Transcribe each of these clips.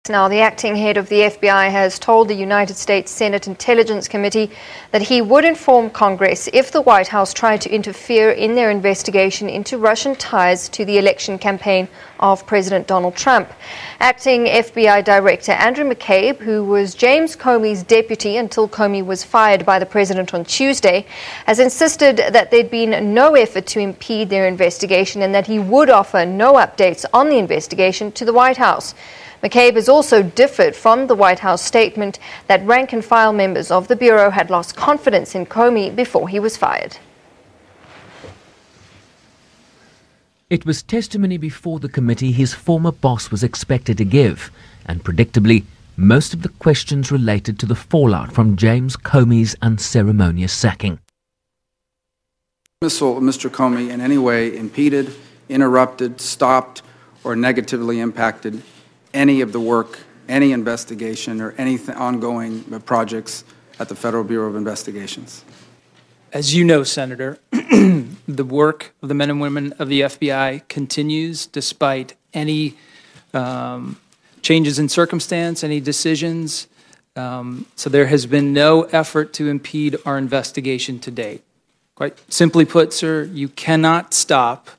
Now, the acting head of the FBI has told the United States Senate Intelligence Committee that he would inform Congress if the White House tried to interfere in their investigation into Russian ties to the election campaign of President Donald Trump. Acting FBI Director Andrew McCabe, who was James Comey's deputy until Comey was fired by the president on Tuesday, has insisted that there'd been no effort to impede their investigation and that he would offer no updates on the investigation to the White House. McCabe has also differed from the White House statement that rank-and-file members of the Bureau had lost confidence in Comey before he was fired. It was testimony before the committee his former boss was expected to give, and predictably, most of the questions related to the fallout from James Comey's unceremonious sacking. Dismissal of Mr. Comey in any way impeded, interrupted, stopped, or negatively impacted any of the work, any investigation, or any ongoing projects at the Federal Bureau of Investigations. As you know, Senator, the work of the men and women of the FBI continues despite any changes in circumstance, any decisions. So there has been no effort to impede our investigation to date. Quite simply put, sir, you cannot stop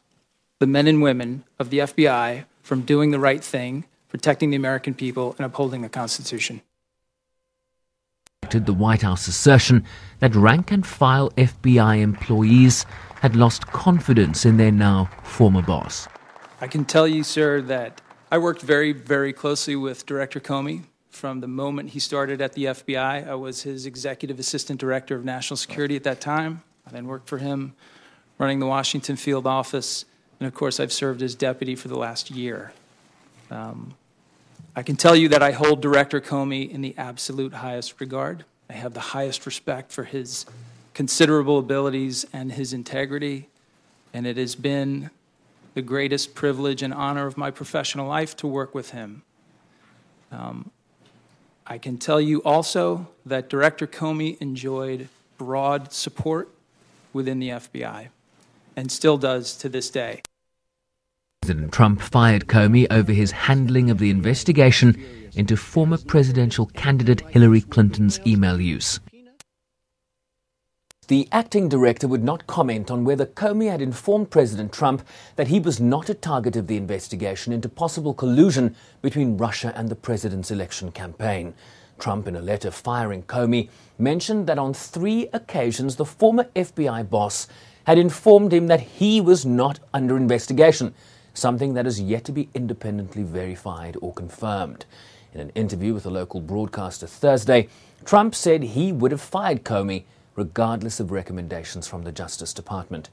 the men and women of the FBI from doing the right thing, protecting the American people, and upholding the Constitution. The White House assertion that rank-and-file FBI employees had lost confidence in their now former boss. I can tell you, sir, that I worked very, very closely with Director Comey from the moment he started at the FBI. I was his executive assistant director of national security at that time. I then worked for him running the Washington field office, and of course I've served as deputy for the last year. I can tell you that I hold Director Comey in the absolute highest regard. I have the highest respect for his considerable abilities and his integrity, and it has been the greatest privilege and honor of my professional life to work with him. I can tell you also that Director Comey enjoyed broad support within the FBI, and still does to this day. President Trump fired Comey over his handling of the investigation into former presidential candidate Hillary Clinton's email use. The acting director would not comment on whether Comey had informed President Trump that he was not a target of the investigation into possible collusion between Russia and the president's election campaign. Trump, in a letter firing Comey, mentioned that on 3 occasions the former FBI boss had informed him that he was not under investigation, something that is yet to be independently verified or confirmed. In an interview with a local broadcaster Thursday, Trump said he would have fired Comey regardless of recommendations from the Justice Department.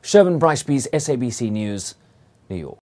Sherman Bryceby's SABC News, New York.